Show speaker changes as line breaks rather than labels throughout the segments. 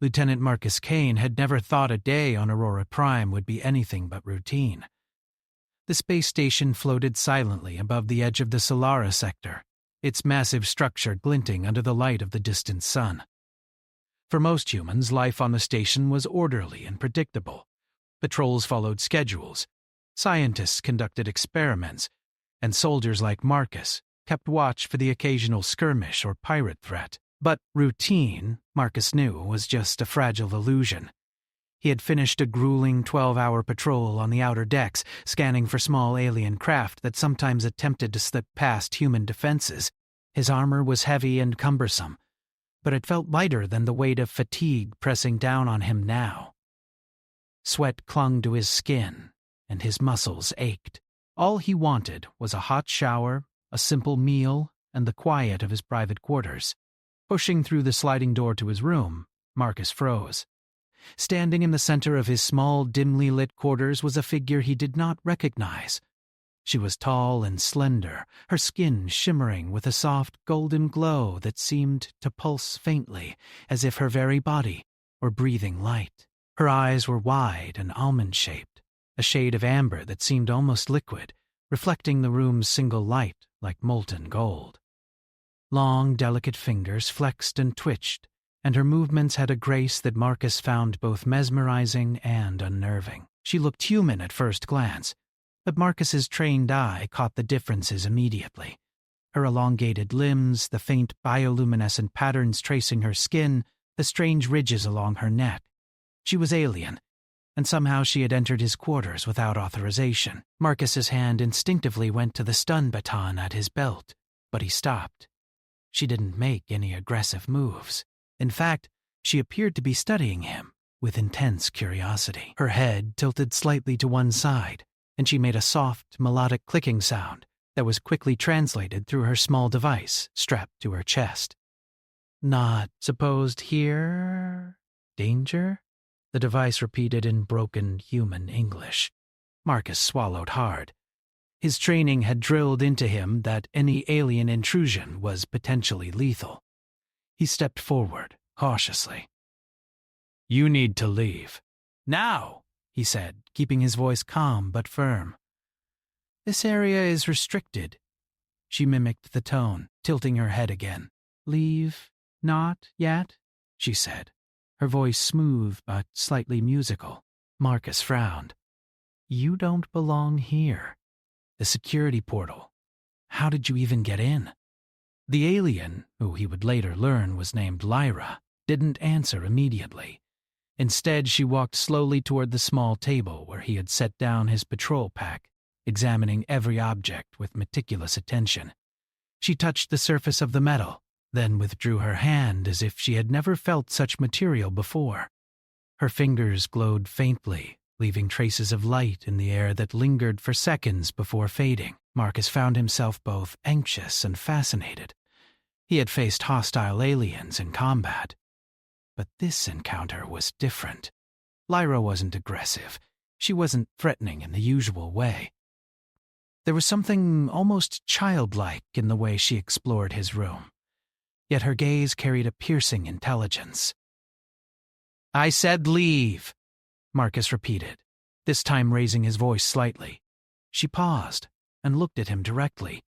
Lieutenant Marcus Kane had never thought a day on Aurora Prime would be anything but routine. The space station floated silently above the edge of the Solara sector, its massive structure glinting under the light of the distant sun. For most humans, life on the station was orderly and predictable. Patrols followed schedules, scientists conducted experiments, and soldiers like Marcus kept watch for the occasional skirmish or pirate threat. But routine, Marcus knew, was just a fragile illusion. He had finished a grueling 12-hour patrol on the outer decks, scanning for small alien craft that sometimes attempted to slip past human defenses. His armor was heavy and cumbersome, but it felt lighter than the weight of fatigue pressing down on him now. Sweat clung to his skin, and his muscles ached. All he wanted was a hot shower, a simple meal, and the quiet of his private quarters. Pushing through the sliding door to his room, Marcus froze. Standing in the center of his small, dimly lit quarters was a figure he did not recognize. She was tall and slender, her skin shimmering with a soft golden glow that seemed to pulse faintly, as if her very body were breathing light. Her eyes were wide and almond-shaped, a shade of amber that seemed almost liquid, reflecting the room's single light like molten gold. Long, delicate fingers flexed and twitched, and her movements had a grace that Marcus found both mesmerizing and unnerving. She looked human at first glance, but Marcus's trained eye caught the differences immediately. Her elongated limbs, the faint bioluminescent patterns tracing her skin, the strange ridges along her neck. She was alien, and somehow she had entered his quarters without authorization. Marcus's hand instinctively went to the stun baton at his belt, but he stopped. She didn't make any aggressive moves. In fact, she appeared to be studying him with intense curiosity. Her head tilted slightly to one side, and she made a soft, melodic clicking sound that was quickly translated through her small device strapped to her chest. "Not supposed here? Danger?" the device repeated in broken human English. Marcus swallowed hard. His training had drilled into him that any alien intrusion was potentially lethal. He stepped forward, cautiously. "You need to leave. Now," he said, keeping his voice calm but firm. "This area is restricted." She mimicked the tone, tilting her head again. "Leave? Not yet?" she said, her voice smooth but slightly musical. Marcus frowned. "You don't belong here. The security portal. How did you even get in?" The alien, who he would later learn was named Lyra, didn't answer immediately. Instead, she walked slowly toward the small table where he had set down his patrol pack, examining every object with meticulous attention. She touched the surface of the metal, then withdrew her hand as if she had never felt such material before. Her fingers glowed faintly, leaving traces of light in the air that lingered for seconds before fading. Marcus found himself both anxious and fascinated. He had faced hostile aliens in combat, but this encounter was different. Lyra wasn't aggressive. She wasn't threatening in the usual way. There was something almost childlike in the way she explored his room, yet her gaze carried a piercing intelligence. "I said leave," Marcus repeated, this time raising his voice slightly. She paused and looked at him directly.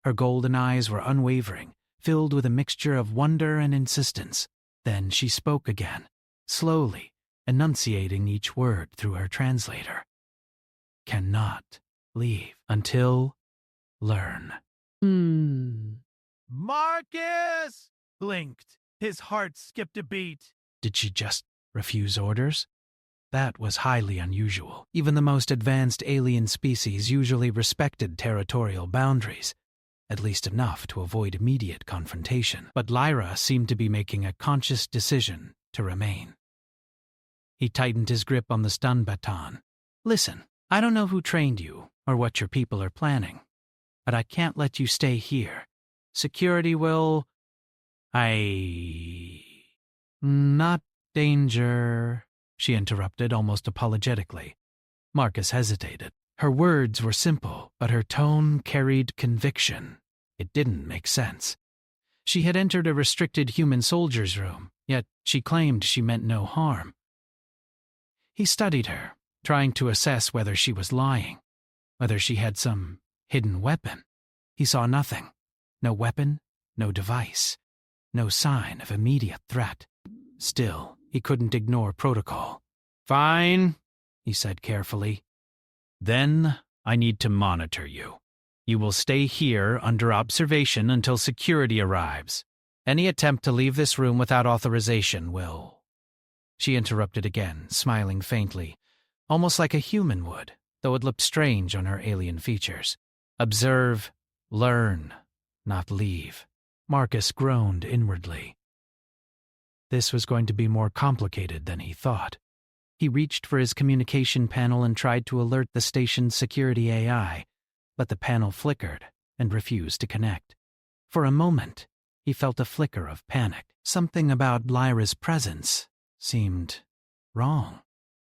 Her golden eyes were unwavering, filled with a mixture of wonder and insistence. Then she spoke again, slowly, enunciating each word through her translator. "Cannot leave until learn." Marcus blinked. His heart skipped a beat. Did she just refuse orders? That was highly unusual. Even the most advanced alien species usually respected territorial boundaries, at least enough to avoid immediate confrontation. But Lyra seemed to be making a conscious decision to remain. He tightened his grip on the stun baton. "Listen, I don't know who trained you or what your people are planning, but I can't let you stay here. Security will... Not danger," she interrupted almost apologetically. Marcus hesitated. Her words were simple, but her tone carried conviction. It didn't make sense. She had entered a restricted human soldier's room, yet she claimed she meant no harm. He studied her, trying to assess whether she was lying, whether she had some hidden weapon. He saw nothing. No weapon, no device, no sign of immediate threat. Still, he couldn't ignore protocol. "Fine," he said carefully. "Then I need to monitor you. You will stay here under observation until security arrives. Any attempt to leave this room without authorization will—" She interrupted again, smiling faintly, almost like a human would, though it looked strange on her alien features. "Observe, learn, not leave." Marcus groaned inwardly. This was going to be more complicated than he thought. He reached for his communication panel and tried to alert the station's security AI, but the panel flickered and refused to connect. For a moment, he felt a flicker of panic. Something about Lyra's presence seemed wrong.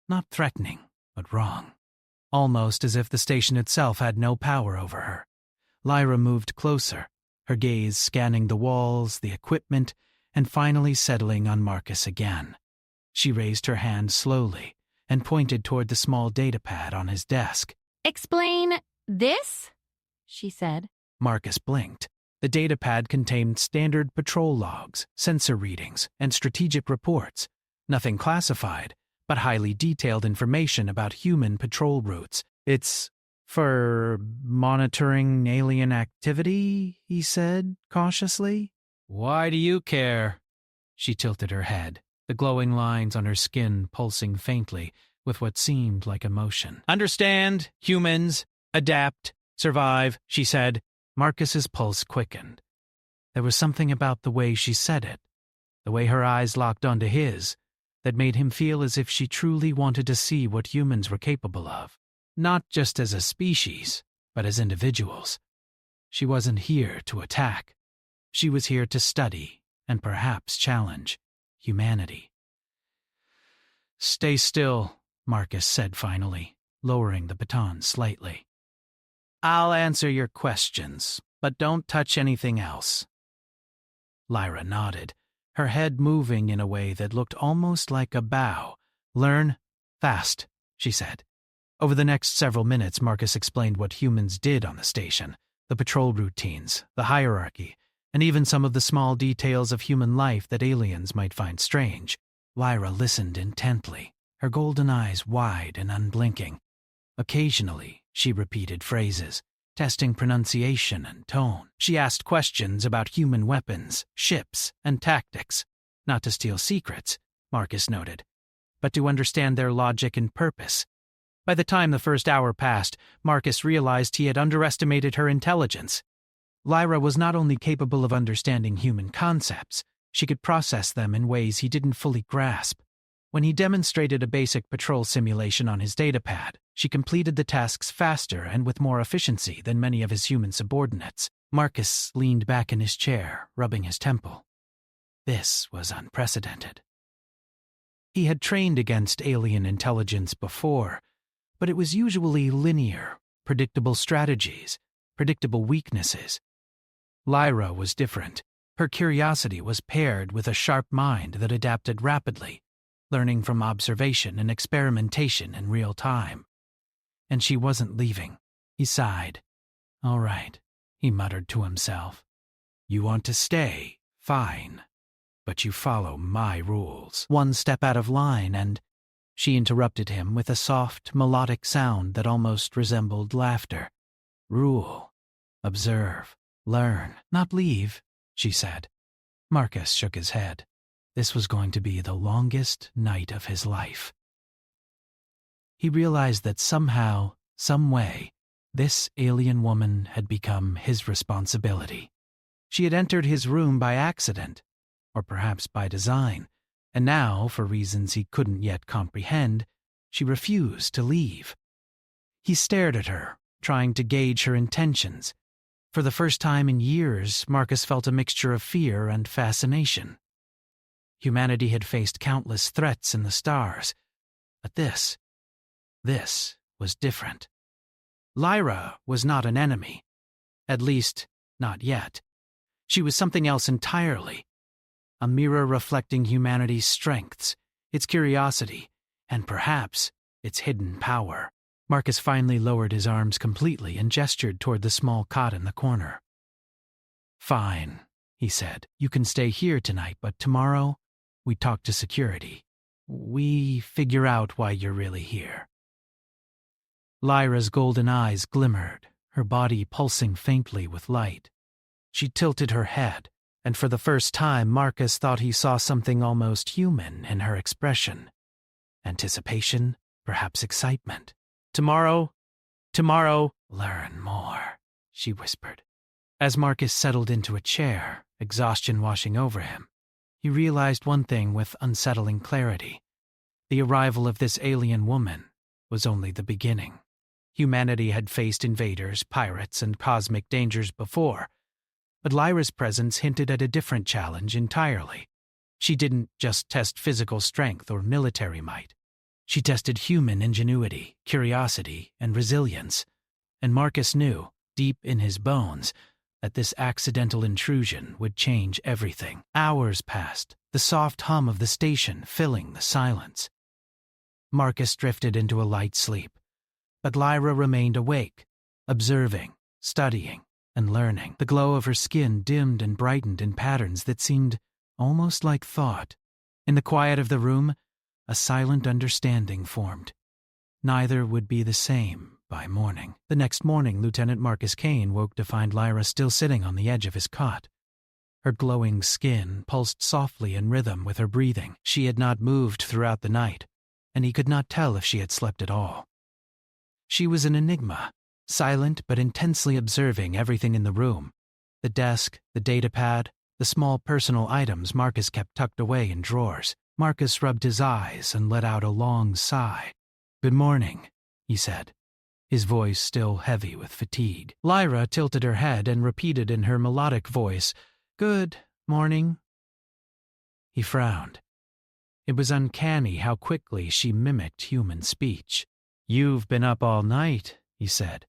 Not threatening, but wrong. Almost as if the station itself had no power over her. Lyra moved closer, her gaze scanning the walls, the equipment, and finally settling on Marcus again. She raised her hand slowly and pointed toward the small datapad on his desk.
"Explain this?" she said.
Marcus blinked. The datapad contained standard patrol logs, sensor readings, and strategic reports. Nothing classified, but highly detailed information about human patrol routes. "It's for monitoring alien activity," he said cautiously. "Why do you care?" She tilted her head, the glowing lines on her skin pulsing faintly with what seemed like emotion. "Understand, humans, adapt, survive," she said. Marcus's pulse quickened. There was something about the way she said it, the way her eyes locked onto his, that made him feel as if she truly wanted to see what humans were capable of. Not just as a species, but as individuals. She wasn't here to attack. She was here to study and perhaps challenge humanity. "Stay still," Marcus said finally, lowering the baton slightly. "I'll answer your questions, but don't touch anything else." Lyra nodded, her head moving in a way that looked almost like a bow. "Learn fast," she said. Over the next several minutes, Marcus explained what humans did on the station, the patrol routines, the hierarchy, and even some of the small details of human life that aliens might find strange. Lyra listened intently, her golden eyes wide and unblinking. Occasionally, she repeated phrases, testing pronunciation and tone. She asked questions about human weapons, ships, and tactics, not to steal secrets, Marcus noted, but to understand their logic and purpose. By the time the first hour passed, Marcus realized he had underestimated her intelligence. Lyra was not only capable of understanding human concepts, she could process them in ways he didn't fully grasp. When he demonstrated a basic patrol simulation on his datapad, she completed the tasks faster and with more efficiency than many of his human subordinates. Marcus leaned back in his chair, rubbing his temple. This was unprecedented. He had trained against alien intelligence before, but it was usually linear, predictable strategies, predictable weaknesses. Lyra was different. Her curiosity was paired with a sharp mind that adapted rapidly, learning from observation and experimentation in real time. And she wasn't leaving. He sighed. "All right," he muttered to himself. "You want to stay, fine, but you follow my rules." One step out of line and... She interrupted him with a soft, melodic sound that almost resembled laughter. "Rule, observe, learn, not leave," she said. Marcus shook his head. This was going to be the longest night of his life. He realized that somehow, some way, this alien woman had become his responsibility. She had entered his room by accident, or perhaps by design, and now, for reasons he couldn't yet comprehend, she refused to leave. He stared at her, trying to gauge her intentions. For the first time in years, Marcus felt a mixture of fear and fascination. Humanity had faced countless threats in the stars, but this was different. Lyra was not an enemy, at least not yet. She was something else entirely. A mirror reflecting humanity's strengths, its curiosity, and perhaps its hidden power. Marcus finally lowered his arms completely and gestured toward the small cot in the corner. "Fine," he said. "You can stay here tonight, but tomorrow we talk to security. We figure out why you're really here." Lyra's golden eyes glimmered, her body pulsing faintly with light. She tilted her head, and for the first time Marcus thought he saw something almost human in her expression. Anticipation, perhaps excitement. Tomorrow, learn more," she whispered. As Marcus settled into a chair, exhaustion washing over him, he realized one thing with unsettling clarity. The arrival of this alien woman was only the beginning. Humanity had faced invaders, pirates, and cosmic dangers before, but Lyra's presence hinted at a different challenge entirely. She didn't just test physical strength or military might. She tested human ingenuity, curiosity, and resilience, and Marcus knew, deep in his bones, that this accidental intrusion would change everything. Hours passed, the soft hum of the station filling the silence. Marcus drifted into a light sleep, but Lyra remained awake, observing, studying, and learning. The glow of her skin dimmed and brightened in patterns that seemed almost like thought. In the quiet of the room, a silent understanding formed. Neither would be the same by morning. The next morning, Lieutenant Marcus Kane woke to find Lyra still sitting on the edge of his cot. Her glowing skin pulsed softly in rhythm with her breathing. She had not moved throughout the night, and he could not tell if she had slept at all. She was an enigma, silent but intensely observing everything in the room. The desk, the datapad, the small personal items Marcus kept tucked away in drawers. Marcus rubbed his eyes and let out a long sigh. "Good morning," he said, his voice still heavy with fatigue. Lyra tilted her head and repeated in her melodic voice, "Good morning." He frowned. It was uncanny how quickly she mimicked human speech. "You've been up all night," he said.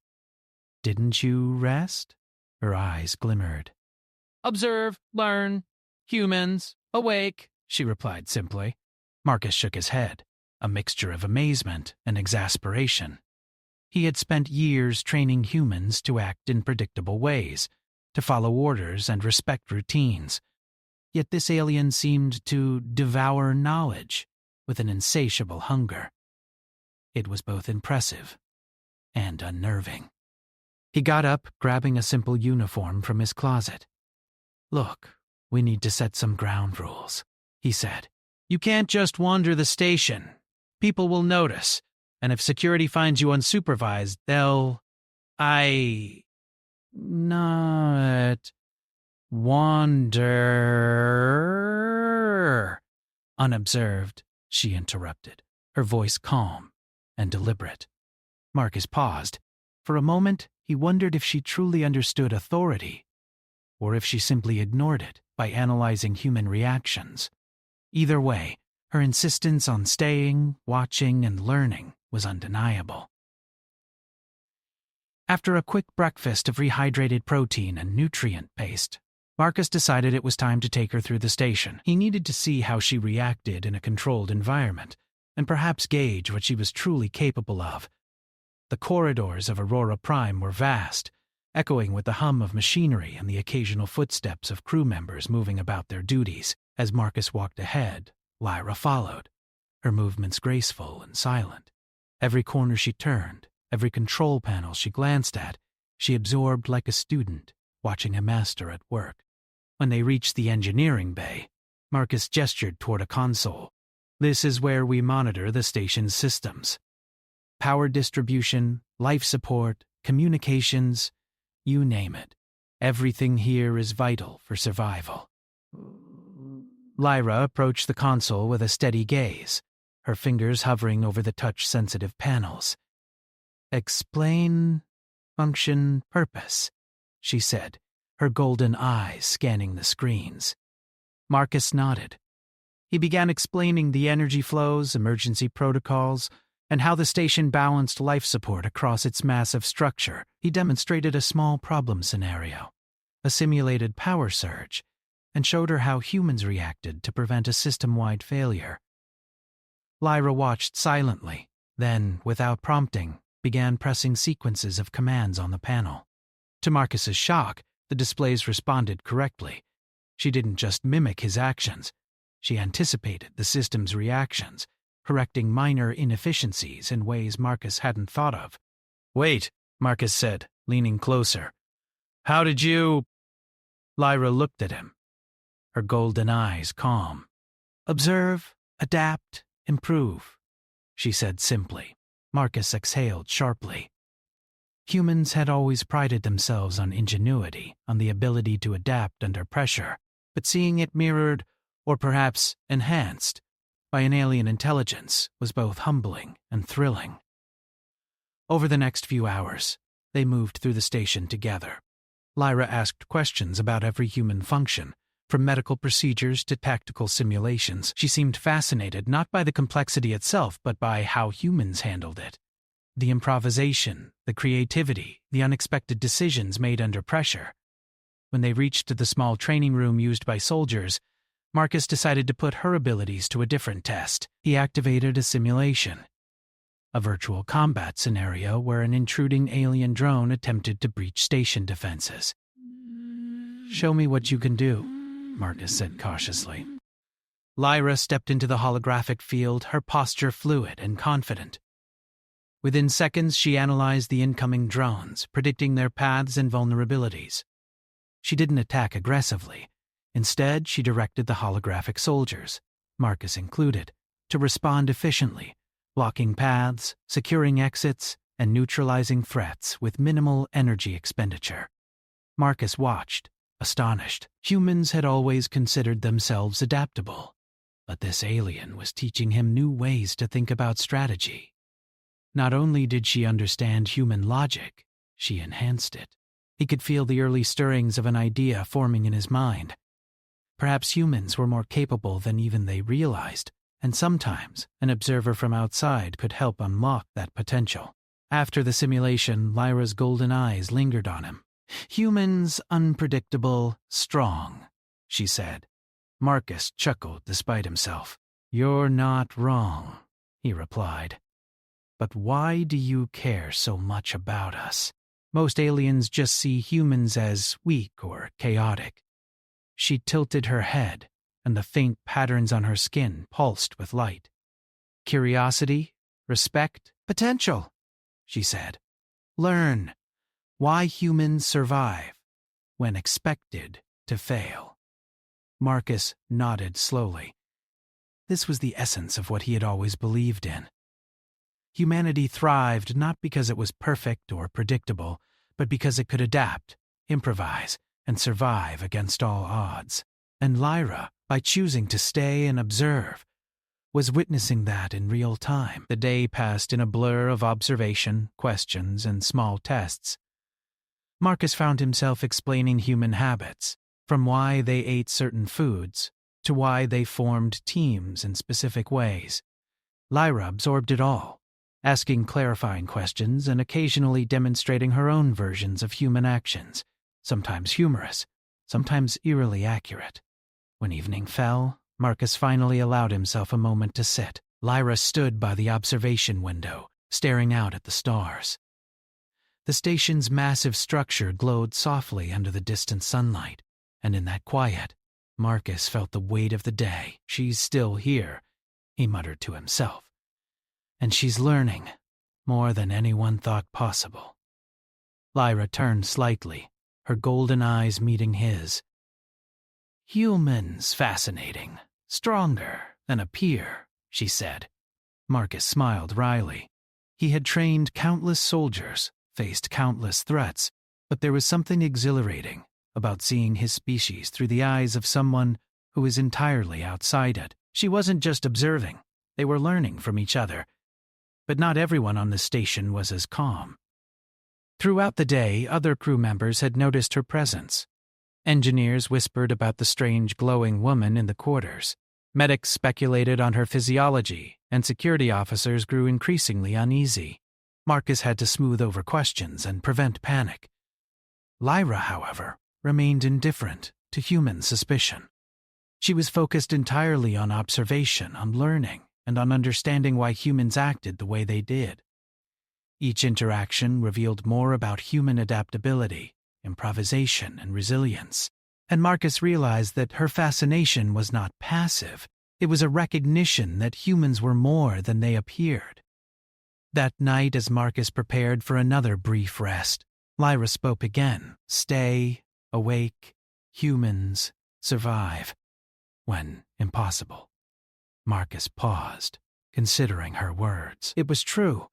"Didn't you rest?" Her eyes glimmered. "Observe, learn, humans, awake," she replied simply. Marcus shook his head, a mixture of amazement and exasperation. He had spent years training humans to act in predictable ways, to follow orders and respect routines. Yet this alien seemed to devour knowledge with an insatiable hunger. It was both impressive and unnerving. He got up, grabbing a simple uniform from his closet. "Look, we need to set some ground rules," he said. "You can't just wander the station. People will notice, and if security finds you unsupervised, they'll... Not... wander... Unobserved, she interrupted, her voice calm and deliberate. Marcus paused. For a moment, he wondered if she truly understood authority, or if she simply ignored it by analyzing human reactions. Either way, her insistence on staying, watching, and learning was undeniable. After a quick breakfast of rehydrated protein and nutrient paste, Marcus decided it was time to take her through the station. He needed to see how she reacted in a controlled environment, and perhaps gauge what she was truly capable of. The corridors of Aurora Prime were vast, echoing with the hum of machinery and the occasional footsteps of crew members moving about their duties. As Marcus walked ahead, Lyra followed, her movements graceful and silent. Every corner she turned, every control panel she glanced at, she absorbed like a student, watching a master at work. When they reached the engineering bay, Marcus gestured toward a console. "This is where we monitor the station's systems. Power distribution, life support, communications, you name it. Everything here is vital for survival." Lyra approached the console with a steady gaze, her fingers hovering over the touch-sensitive panels. "Explain, function, purpose," she said, her golden eyes scanning the screens. Marcus nodded. He began explaining the energy flows, emergency protocols, and how the station balanced life support across its massive structure. He demonstrated a small problem scenario. a simulated power surge, and showed her how humans reacted to prevent a system-wide failure. Lyra watched silently, then, without prompting, began pressing sequences of commands on the panel. To Marcus's shock, the displays responded correctly. She didn't just mimic his actions. She anticipated the system's reactions, correcting minor inefficiencies in ways Marcus hadn't thought of. "Wait," Marcus said, leaning closer. "How did you—" Lyra looked at him, her golden eyes calm. "Observe, adapt, improve," she said simply. Marcus exhaled sharply. Humans had always prided themselves on ingenuity, on the ability to adapt under pressure, but seeing it mirrored, or perhaps enhanced, by an alien intelligence was both humbling and thrilling. Over the next few hours, they moved through the station together. Lyra asked questions about every human function, from medical procedures to tactical simulations. She seemed fascinated not by the complexity itself, but by how humans handled it. The improvisation, the creativity, the unexpected decisions made under pressure. When they reached the small training room used by soldiers, Marcus decided to put her abilities to a different test. He activated a simulation, a virtual combat scenario where an intruding alien drone attempted to breach station defenses. "Show me what you can do," Marcus said cautiously. Lyra stepped into the holographic field, her posture fluid and confident. Within seconds, she analyzed the incoming drones, predicting their paths and vulnerabilities. She didn't attack aggressively. Instead, she directed the holographic soldiers, Marcus included, to respond efficiently, blocking paths, securing exits, and neutralizing threats with minimal energy expenditure. Marcus watched, astonished. Humans had always considered themselves adaptable, but this alien was teaching him new ways to think about strategy. Not only did she understand human logic, she enhanced it. He could feel the early stirrings of an idea forming in his mind. Perhaps humans were more capable than even they realized, and sometimes an observer from outside could help unlock that potential. After the simulation, Lyra's golden eyes lingered on him. "Humans, unpredictable, strong," she said. Marcus chuckled despite himself. "You're not wrong," he replied. "But why do you care so much about us? Most aliens just see humans as weak or chaotic." She tilted her head, and the faint patterns on her skin pulsed with light. "Curiosity, respect, potential," she said. "Learn why humans survive when expected to fail." Marcus nodded slowly. This was the essence of what he had always believed in. Humanity thrived not because it was perfect or predictable, but because it could adapt, improvise, and survive against all odds. And Lyra, by choosing to stay and observe, was witnessing that in real time. The day passed in a blur of observation, questions, and small tests. Marcus found himself explaining human habits, from why they ate certain foods to why they formed teams in specific ways. Lyra absorbed it all, asking clarifying questions and occasionally demonstrating her own versions of human actions, sometimes humorous, sometimes eerily accurate. When evening fell, Marcus finally allowed himself a moment to sit. Lyra stood by the observation window, staring out at the stars. The station's massive structure glowed softly under the distant sunlight, and in that quiet, Marcus felt the weight of the day. "She's still here," he muttered to himself. "And she's learning more than anyone thought possible." Lyra turned slightly, her golden eyes meeting his. "Humans fascinating, stronger than appear," she said. Marcus smiled wryly. He had trained countless soldiers, faced countless threats, but there was something exhilarating about seeing his species through the eyes of someone who was entirely outside it. She wasn't just observing, they were learning from each other. But not everyone on the station was as calm. Throughout the day, other crew members had noticed her presence. Engineers whispered about the strange glowing woman in the quarters. Medics speculated on her physiology, and security officers grew increasingly uneasy. Marcus had to smooth over questions and prevent panic. Lyra, however, remained indifferent to human suspicion. She was focused entirely on observation, on learning, and on understanding why humans acted the way they did. Each interaction revealed more about human adaptability, improvisation, and resilience, and Marcus realized that her fascination was not passive. It was a recognition that humans were more than they appeared. That night, as Marcus prepared for another brief rest, Lyra spoke again. Stay, awake, humans, survive. When impossible. Marcus paused, considering her words. It was true.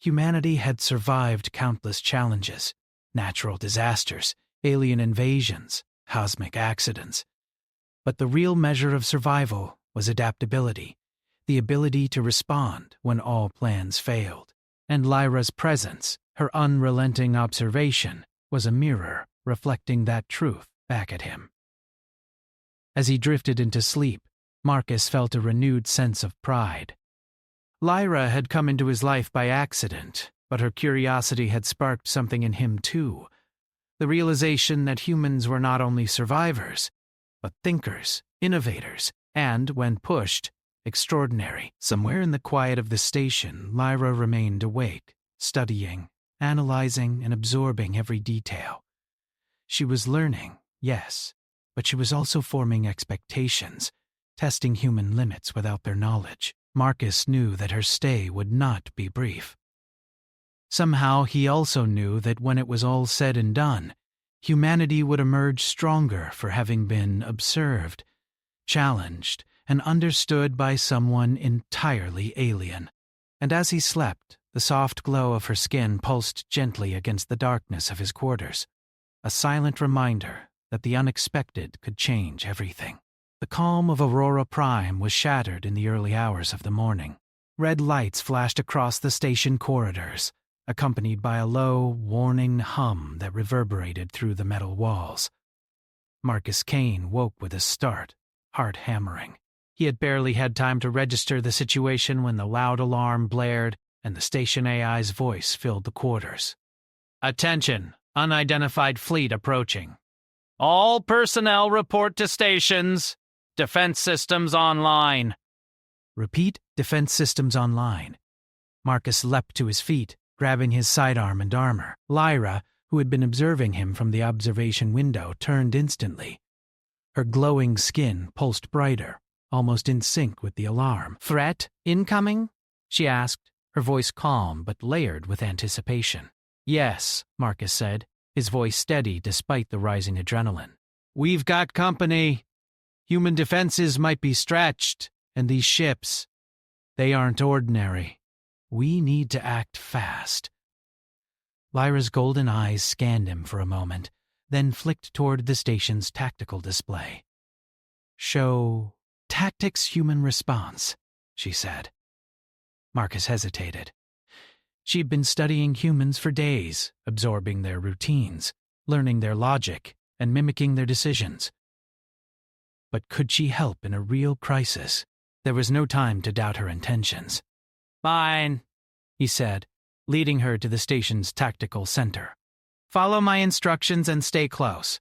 Humanity had survived countless challenges, natural disasters, alien invasions, cosmic accidents. But the real measure of survival was adaptability, the ability to respond when all plans failed. And Lyra's presence, her unrelenting observation, was a mirror reflecting that truth back at him. As he drifted into sleep, Marcus felt a renewed sense of pride. Lyra had come into his life by accident, but her curiosity had sparked something in him too. The realization that humans were not only survivors, but thinkers, innovators, and, when pushed, extraordinary. Somewhere in the quiet of the station, Lyra remained awake, studying, analyzing, and absorbing every detail. She was learning, yes, but she was also forming expectations, testing human limits without their knowledge. Marcus knew that her stay would not be brief. Somehow he also knew that when it was all said and done, humanity would emerge stronger for having been observed, challenged, and understood by someone entirely alien. And as he slept, the soft glow of her skin pulsed gently against the darkness of his quarters, a silent reminder that the unexpected could change everything. The calm of Aurora Prime was shattered in the early hours of the morning. Red lights flashed across the station corridors, accompanied by a low, warning hum that reverberated through the metal walls. Marcus Kane woke with a start, heart hammering. He had barely had time to register the situation when the loud alarm blared and the station AI's voice filled the quarters. "Attention, unidentified fleet approaching. All personnel report to stations. Defense systems online." Repeat, defense systems online. Marcus leapt to his feet, grabbing his sidearm and armor. Lyra, who had been observing him from the observation window, turned instantly. Her glowing skin pulsed brighter, almost in sync with the alarm. "Threat incoming?" she asked, her voice calm but layered with anticipation. "Yes," Marcus said, his voice steady despite the rising adrenaline. "We've got company. Human defenses might be stretched, and these ships, they aren't ordinary. We need to act fast." Lyra's golden eyes scanned him for a moment, then flicked toward the station's tactical display. "Show tactics human response," she said. Marcus hesitated. She'd been studying humans for days, absorbing their routines, learning their logic, and mimicking their decisions. But could she help in a real crisis? There was no time to doubt her intentions. "Fine," he said, leading her to the station's tactical center. "Follow my instructions and stay close."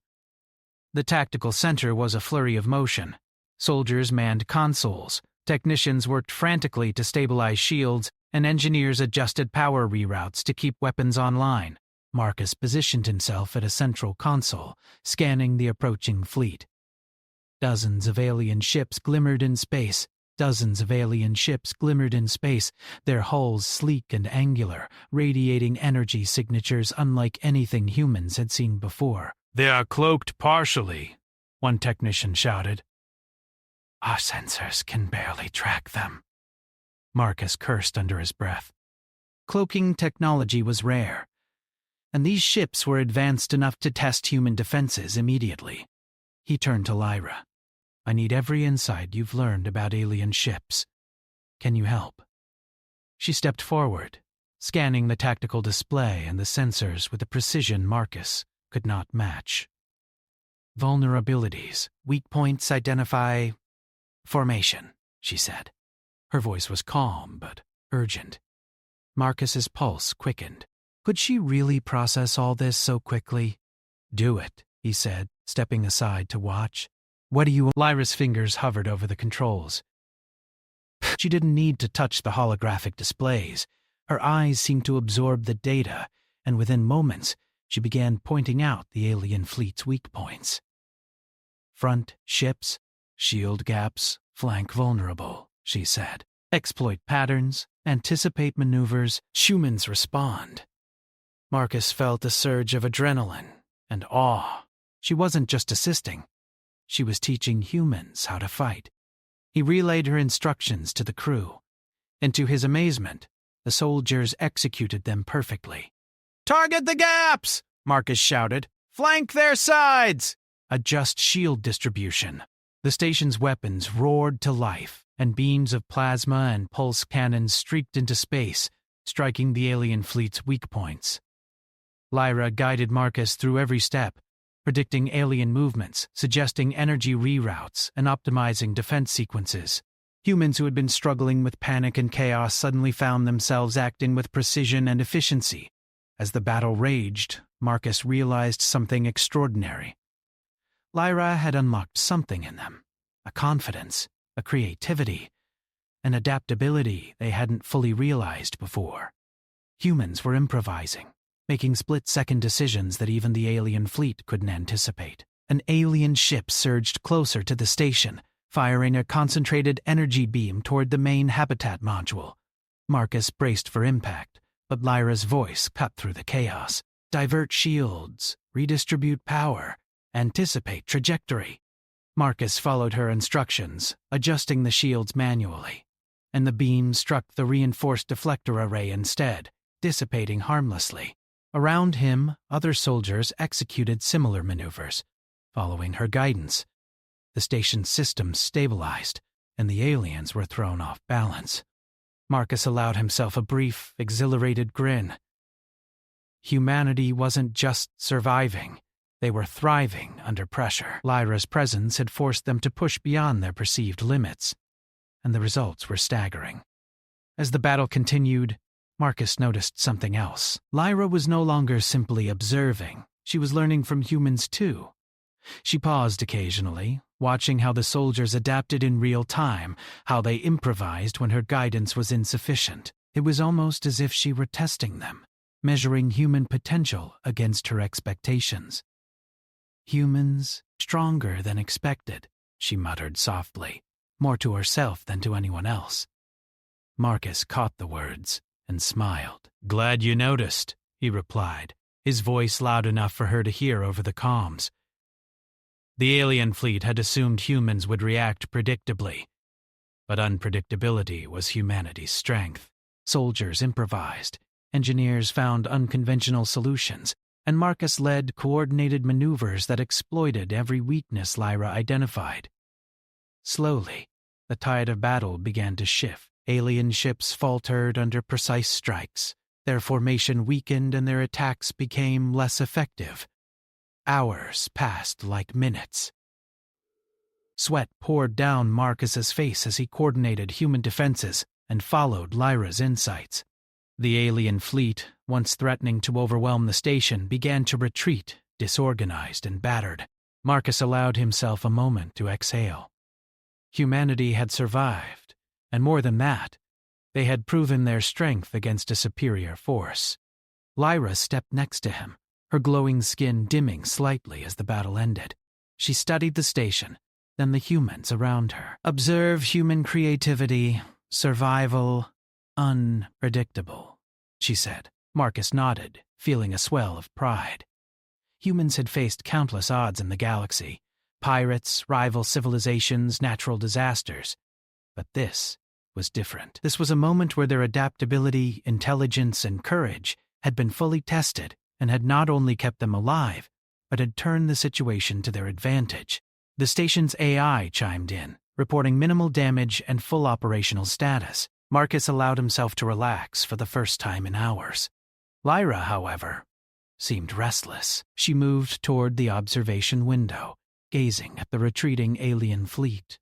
The tactical center was a flurry of motion. Soldiers manned consoles, technicians worked frantically to stabilize shields, and engineers adjusted power reroutes to keep weapons online. Marcus positioned himself at a central console, scanning the approaching fleet. Dozens of alien ships glimmered in space. Dozens of alien ships glimmered in space, their hulls sleek and angular, radiating energy signatures unlike anything humans had seen before. "They are cloaked partially," one technician shouted. "Our sensors can barely track them," Marcus cursed under his breath. Cloaking technology was rare, and these ships were advanced enough to test human defenses immediately. He turned to Lyra. "I need every insight you've learned about alien ships. Can you help?" She stepped forward, scanning the tactical display and the sensors with a precision Marcus could not match. "Vulnerabilities, weak points identify formation," she said. Her voice was calm but urgent. Marcus's pulse quickened. Could she really process all this so quickly? "Do it," he said, stepping aside to watch. What do you want? Lyra's fingers hovered over the controls. She didn't need to touch the holographic displays. Her eyes seemed to absorb the data, and within moments, she began pointing out the alien fleet's weak points. Front ships, shield gaps, flank vulnerable, she said. Exploit patterns, anticipate maneuvers, humans respond. Marcus felt a surge of adrenaline and awe. She wasn't just assisting. She was teaching humans how to fight. He relayed her instructions to the crew, and to his amazement, the soldiers executed them perfectly. "Target the gaps!" Marcus shouted. "Flank their sides!" Adjust shield distribution. The station's weapons roared to life, and beams of plasma and pulse cannons streaked into space, striking the alien fleet's weak points. Lyra guided Marcus through every step, predicting alien movements, suggesting energy reroutes, and optimizing defense sequences. Humans who had been struggling with panic and chaos suddenly found themselves acting with precision and efficiency. As the battle raged, Marcus realized something extraordinary. Lyra had unlocked something in them, a confidence, a creativity, an adaptability they hadn't fully realized before. Humans were improvising, making split-second decisions that even the alien fleet couldn't anticipate. An alien ship surged closer to the station, firing a concentrated energy beam toward the main habitat module. Marcus braced for impact, but Lyra's voice cut through the chaos. Divert shields, redistribute power, anticipate trajectory. Marcus followed her instructions, adjusting the shields manually, and the beam struck the reinforced deflector array instead, dissipating harmlessly. Around him, other soldiers executed similar maneuvers, following her guidance. The station's systems stabilized, and the aliens were thrown off balance. Marcus allowed himself a brief, exhilarated grin. Humanity wasn't just surviving. They were thriving under pressure. Lyra's presence had forced them to push beyond their perceived limits, and the results were staggering. As the battle continued, Marcus noticed something else. Lyra was no longer simply observing. She was learning from humans too. She paused occasionally, watching how the soldiers adapted in real time, how they improvised when her guidance was insufficient. It was almost as if she were testing them, measuring human potential against her expectations. "Humans, stronger than expected," she muttered softly, more to herself than to anyone else. Marcus caught the words and smiled. "Glad you noticed," he replied, his voice loud enough for her to hear over the comms. The alien fleet had assumed humans would react predictably, but unpredictability was humanity's strength. Soldiers improvised, engineers found unconventional solutions, and Marcus led coordinated maneuvers that exploited every weakness Lyra identified. Slowly, the tide of battle began to shift. Alien ships faltered under precise strikes. Their formation weakened and their attacks became less effective. Hours passed like minutes. Sweat poured down Marcus's face as he coordinated human defenses and followed Lyra's insights. The alien fleet, once threatening to overwhelm the station, began to retreat, disorganized and battered. Marcus allowed himself a moment to exhale. Humanity had survived, and more than that, they had proven their strength against a superior force. Lyra stepped next to him, her glowing skin dimming slightly as the battle ended. She studied the station, then the humans around her. "Observe human creativity, survival, unpredictable," she said. Marcus nodded, feeling a swell of pride. Humans had faced countless odds in the galaxy: pirates, rival civilizations, natural disasters. But this was different. This was a moment where their adaptability, intelligence, and courage had been fully tested and had not only kept them alive, but had turned the situation to their advantage. The station's AI chimed in, reporting minimal damage and full operational status. Marcus allowed himself to relax for the first time in hours. Lyra, however, seemed restless. She moved toward the observation window, gazing at the retreating alien fleet.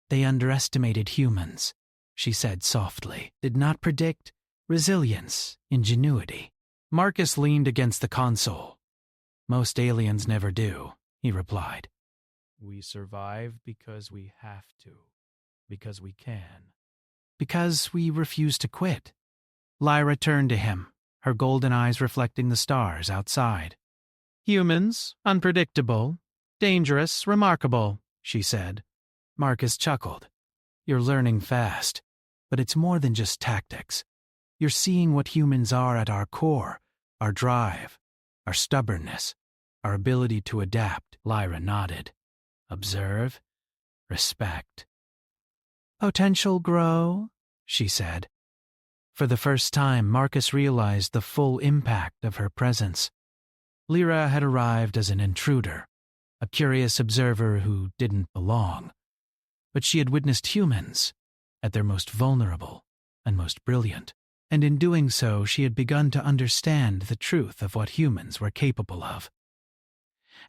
"They underestimated humans," she said softly. "Did not predict resilience, ingenuity." Marcus leaned against the console. "Most aliens never do," he replied. We survive because we have to, because we can. Because we refuse to quit. Lyra turned to him, her golden eyes reflecting the stars outside. Humans, unpredictable, dangerous, remarkable, she said. Marcus chuckled. You're learning fast, but it's more than just tactics. You're seeing what humans are at our core, our drive, our stubbornness, our ability to adapt. Lyra nodded. Observe, respect. Potential grow, she said. For the first time, Marcus realized the full impact of her presence. Lyra had arrived as an intruder, a curious observer who didn't belong. But she had witnessed humans at their most vulnerable and most brilliant, and in doing so she had begun to understand the truth of what humans were capable of.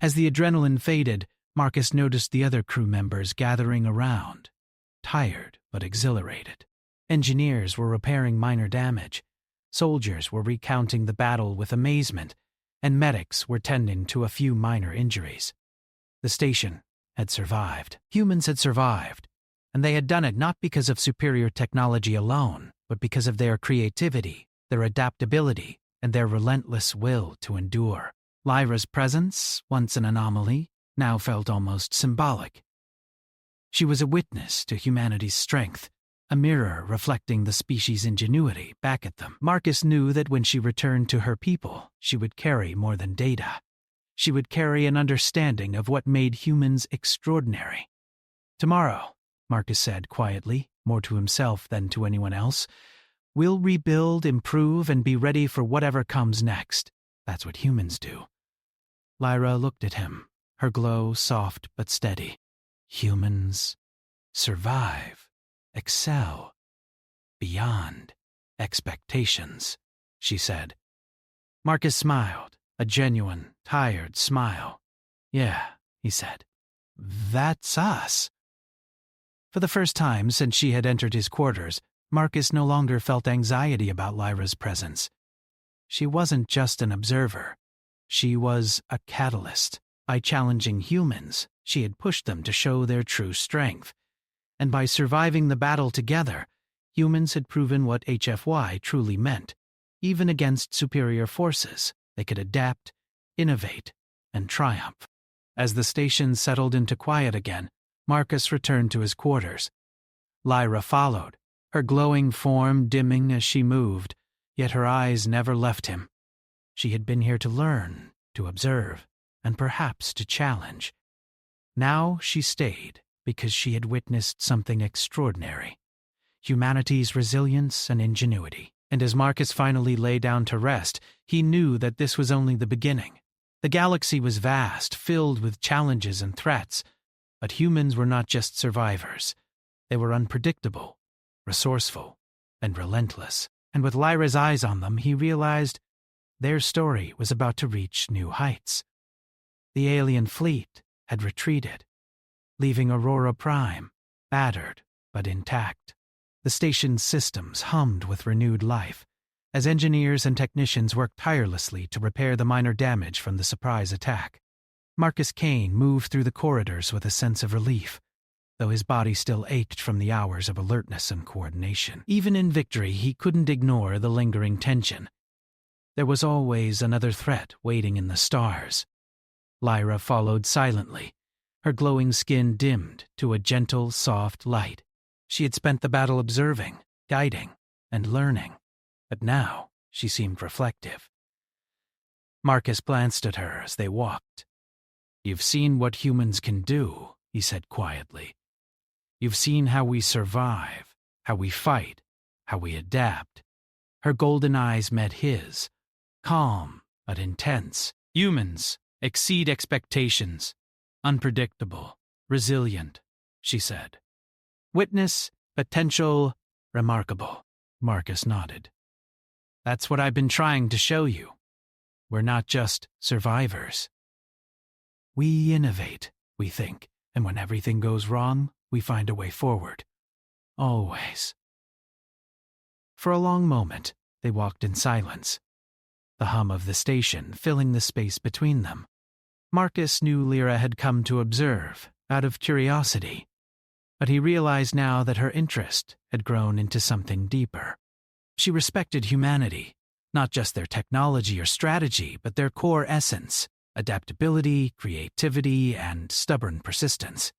As the adrenaline faded, Marcus noticed the other crew members gathering around, tired but exhilarated. Engineers were repairing minor damage, soldiers were recounting the battle with amazement, and medics were tending to a few minor injuries. The station had survived. Humans had survived, and they had done it not because of superior technology alone, but because of their creativity, their adaptability, and their relentless will to endure. Lyra's presence, once an anomaly, now felt almost symbolic. She was a witness to humanity's strength, a mirror reflecting the species' ingenuity back at them. Marcus knew that when she returned to her people, she would carry more than data. She would carry an understanding of what made humans extraordinary. Tomorrow, Marcus said quietly, more to himself than to anyone else, we'll rebuild, improve, and be ready for whatever comes next. That's what humans do. Lyra looked at him, her glow soft but steady. Humans survive, excel, beyond expectations, she said. Marcus smiled, a genuine, tired smile. Yeah, he said. That's us. For the first time since she had entered his quarters, Marcus no longer felt anxiety about Lyra's presence. She wasn't just an observer. She was a catalyst. By challenging humans, she had pushed them to show their true strength. And by surviving the battle together, humans had proven what HFY truly meant. Even against superior forces, they could adapt, innovate, and triumph. As the station settled into quiet again, Marcus returned to his quarters. Lyra followed, her glowing form dimming as she moved, yet her eyes never left him. She had been here to learn, to observe, and perhaps to challenge. Now she stayed because she had witnessed something extraordinary. Humanity's resilience and ingenuity. And as Marcus finally lay down to rest, he knew that this was only the beginning. The galaxy was vast, filled with challenges and threats, but humans were not just survivors. They were unpredictable, resourceful, and relentless. And with Lyra's eyes on them, he realized their story was about to reach new heights. The alien fleet had retreated, leaving Aurora Prime battered but intact. The station's systems hummed with renewed life, as engineers and technicians worked tirelessly to repair the minor damage from the surprise attack. Marcus Kane moved through the corridors with a sense of relief, though his body still ached from the hours of alertness and coordination. Even in victory, he couldn't ignore the lingering tension. There was always another threat waiting in the stars. Lyra followed silently, her glowing skin dimmed to a gentle, soft light. She had spent the battle observing, guiding, and learning, but now she seemed reflective. Marcus glanced at her as they walked. You've seen what humans can do, he said quietly. You've seen how we survive, how we fight, how we adapt. Her golden eyes met his, calm but intense. Humans exceed expectations, unpredictable, resilient, she said. Witness, potential, remarkable. Marcus nodded. That's what I've been trying to show you. We're not just survivors. We innovate, we think, and when everything goes wrong, we find a way forward. Always. For a long moment, they walked in silence, the hum of the station filling the space between them. Marcus knew Lyra had come to observe, out of curiosity, but he realized now that her interest had grown into something deeper. She respected humanity, not just their technology or strategy, but their core essence: adaptability, creativity, and stubborn persistence.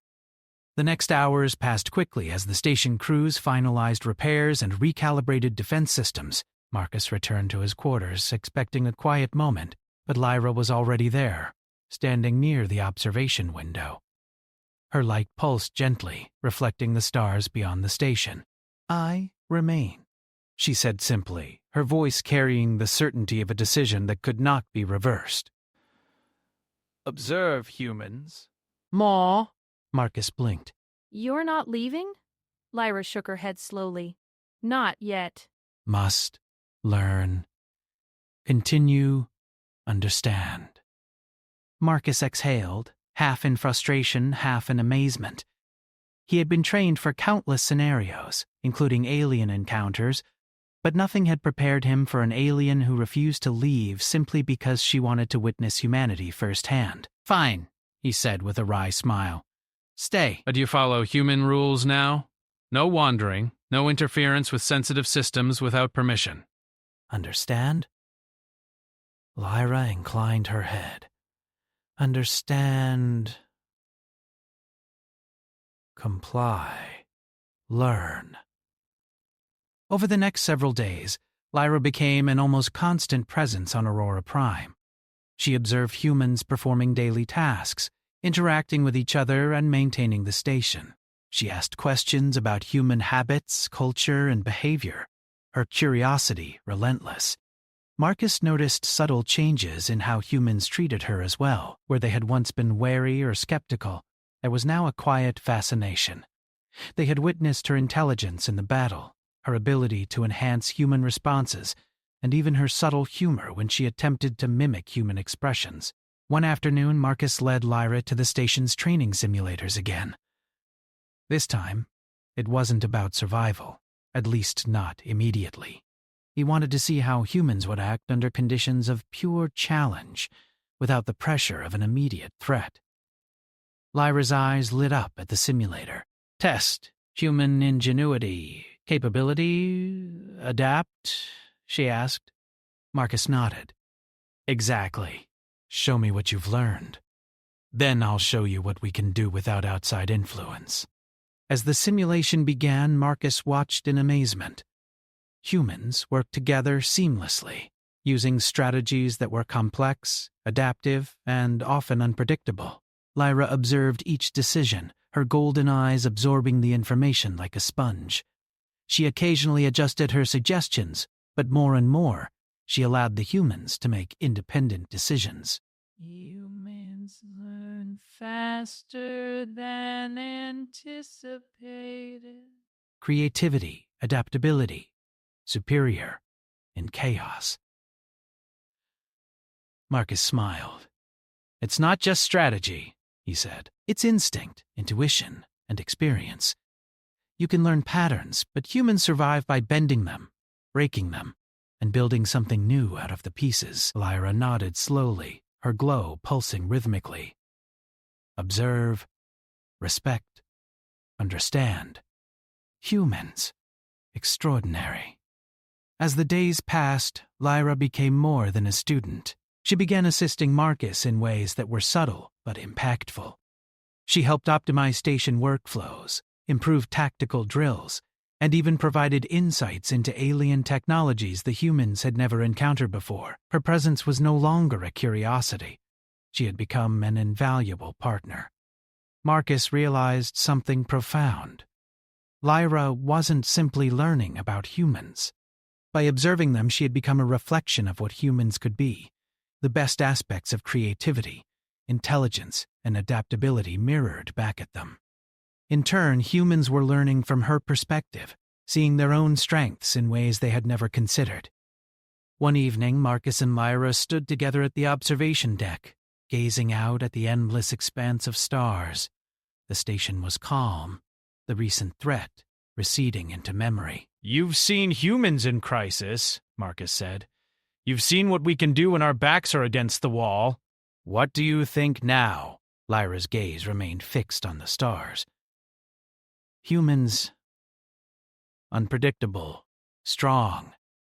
The next hours passed quickly as the station crews finalized repairs and recalibrated defense systems. Marcus returned to his quarters, expecting a quiet moment, but Lyra was already there, standing near the observation window. Her light pulsed gently, reflecting the stars beyond the station. "I remain," she said simply, her voice carrying the certainty of a decision that could not be reversed. "Observe, humans."
"Ma."
Marcus blinked.
"You're not leaving?" Lyra shook her head slowly. "Not yet."
Must learn. Continue. Understand. Marcus exhaled, half in frustration, half in amazement. He had been trained for countless scenarios, including alien encounters, but nothing had prepared him for an alien who refused to leave simply because she wanted to witness humanity firsthand. "Fine," he said with a wry smile. "Stay."
But you follow human rules now? No wandering, no interference with sensitive systems without permission.
Understand? Lyra inclined her head. Understand. Comply. Learn. Over the next several days, Lyra became an almost constant presence on Aurora Prime. She observed humans performing daily tasks, interacting with each other and maintaining the station. She asked questions about human habits, culture, and behavior, her curiosity relentless. Marcus noticed subtle changes in how humans treated her as well. Where they had once been wary or skeptical, there was now a quiet fascination. They had witnessed her intelligence in the battle, her ability to enhance human responses, and even her subtle humor when she attempted to mimic human expressions. One afternoon, Marcus led Lyra to the station's training simulators again. This time, it wasn't about survival, at least not immediately. He wanted to see how humans would act under conditions of pure challenge, without the pressure of an immediate threat. Lyra's eyes lit up at the simulator. "Test human ingenuity, capability, adapt?" she asked. Marcus nodded. "Exactly. Show me what you've learned. Then I'll show you what we can do without outside influence." As the simulation began, Marcus watched in amazement. Humans worked together seamlessly, using strategies that were complex, adaptive, and often unpredictable. Lyra observed each decision, her golden eyes absorbing the information like a sponge. She occasionally adjusted her suggestions, but more and more, she allowed the humans to make independent decisions. "Humans learn faster than anticipated." Creativity, adaptability, superior in chaos. Marcus smiled. "It's not just strategy," he said. "It's instinct, intuition, and experience. You can learn patterns, but humans survive by bending them, breaking them, and building something new out of the pieces." Lyra nodded slowly, her glow pulsing rhythmically. "Observe, respect, understand. Humans. Extraordinary." As the days passed, Lyra became more than a student. She began assisting Marcus in ways that were subtle but impactful. She helped optimize station workflows, improve tactical drills, and even provided insights into alien technologies the humans had never encountered before. Her presence was no longer a curiosity. She had become an invaluable partner. Marcus realized something profound. Lyra wasn't simply learning about humans. By observing them, she had become a reflection of what humans could be. The best aspects of creativity, intelligence, and adaptability mirrored back at them. In turn, humans were learning from her perspective, seeing their own strengths in ways they had never considered. One evening, Marcus and Lyra stood together at the observation deck, gazing out at the endless expanse of stars. The station was calm, the recent threat receding into memory.
"You've seen humans in crisis," Marcus said. "You've seen what we can do when our backs are against the wall.
What do you think now? Lyra's gaze remained fixed on the stars. Humans. Unpredictable. Strong.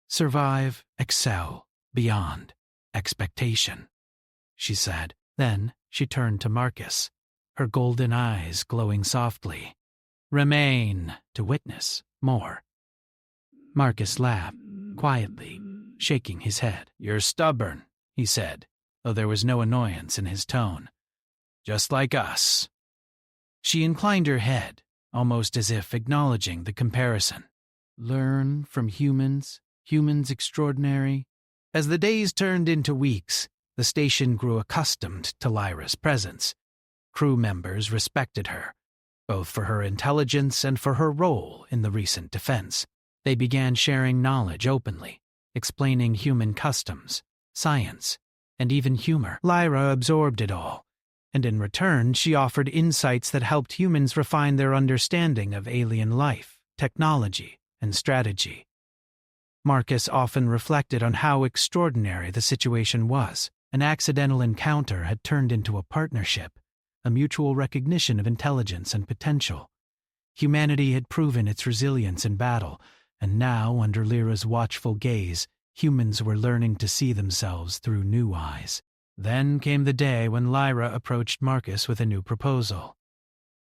Survive, excel, beyond expectation, she said. Then she turned to Marcus, her golden eyes glowing softly. Remain to witness more. Marcus laughed, quietly, shaking his head. You're stubborn, he said, though there was no annoyance in his tone. Just like us. She inclined her head, almost as if acknowledging the comparison. Learn from humans, humans extraordinary. As the days turned into weeks, the station grew accustomed to Lyra's presence. Crew members respected her, both for her intelligence and for her role in the recent defense. They began sharing knowledge openly, explaining human customs, science, and even humor. Lyra absorbed it all, and in return she offered insights that helped humans refine their understanding of alien life, technology, and strategy. Marcus often reflected on how extraordinary the situation was. An accidental encounter had turned into a partnership, a mutual recognition of intelligence and potential. Humanity had proven its resilience in battle, and now, under Lyra's watchful gaze, humans were learning to see themselves through new eyes. Then came the day when Lyra approached Marcus with a new proposal.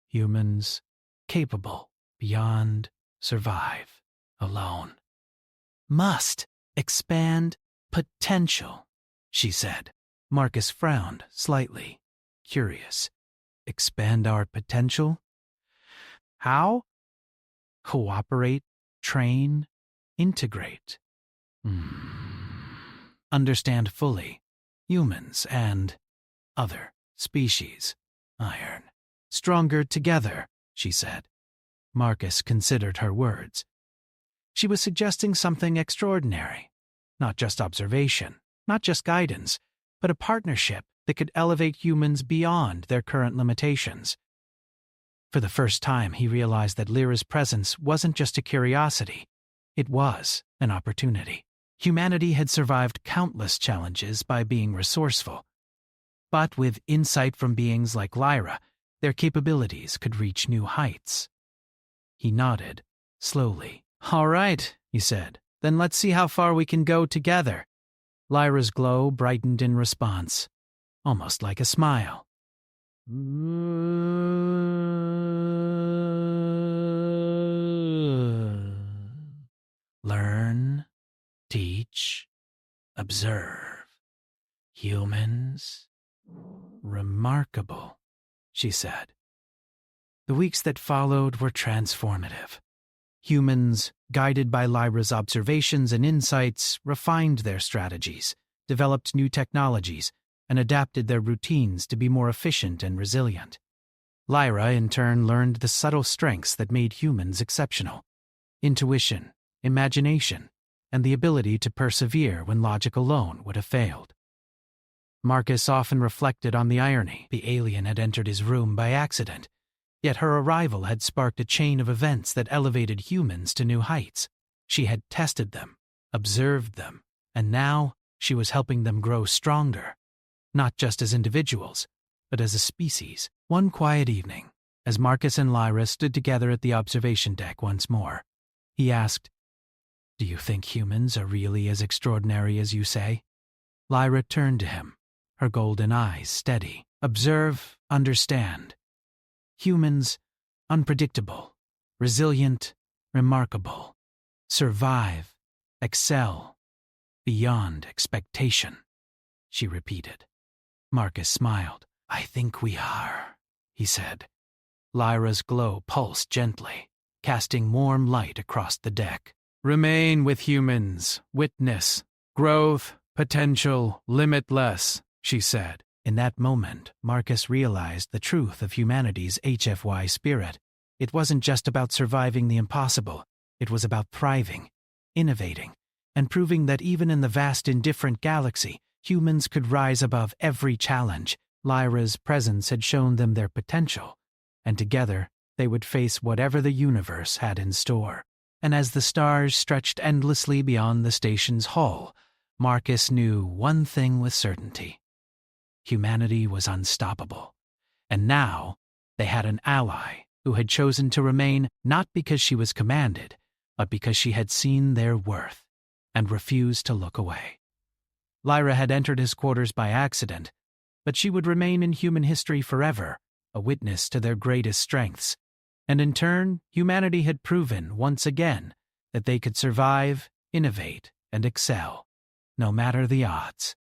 Humans, capable, beyond, survive, alone. Must expand potential, she said. Marcus frowned slightly, curious. Expand our potential? How? Cooperate, train, integrate. Understand fully. Humans and other species. Iron. Stronger together, she said. Marcus considered her words. She was suggesting something extraordinary. Not just observation, not just guidance, but a partnership that could elevate humans beyond their current limitations. For the first time, he realized that Lyra's presence wasn't just a curiosity. It was an opportunity. Humanity had survived countless challenges by being resourceful. But with insight from beings like Lyra, their capabilities could reach new heights. He nodded, slowly. All right, he said. Then let's see how far we can go together. Lyra's glow brightened in response, almost like a smile. Learn, teach, observe. Humans. Remarkable, she said. The weeks that followed were transformative. Humans, guided by Lyra's observations and insights, refined their strategies, developed new technologies, and adapted their routines to be more efficient and resilient. Lyra, in turn, learned the subtle strengths that made humans exceptional: intuition, imagination, and the ability to persevere when logic alone would have failed. Marcus often reflected on the irony. The alien had entered his room by accident, yet her arrival had sparked a chain of events that elevated humans to new heights. She had tested them, observed them, and now she was helping them grow stronger, not just as individuals, but as a species. One quiet evening, as Marcus and Lyra stood together at the observation deck once more, he asked, "Do you think humans are really as extraordinary as you say?" Lyra turned to him, her golden eyes steady. Observe, understand. Humans, unpredictable, resilient, remarkable. Survive, excel, beyond expectation, she repeated. Marcus smiled. I think we are, he said. Lyra's glow pulsed gently, casting warm light across the deck. Remain with humans, witness, growth, potential, limitless, she said. In that moment, Marcus realized the truth of humanity's HFY spirit. It wasn't just about surviving the impossible. It was about thriving, innovating, and proving that even in the vast indifferent galaxy, humans could rise above every challenge. Lyra's presence had shown them their potential, and together they would face whatever the universe had in store. And as the stars stretched endlessly beyond the station's hull, Marcus knew one thing with certainty. humanity was unstoppable. And now, they had an ally who had chosen to remain not because she was commanded, but because she had seen their worth and refused to look away. Lyra had entered his quarters by accident, but she would remain in human history forever, a witness to their greatest strengths. And in turn, humanity had proven, once again, that they could survive, innovate, and excel, no matter the odds.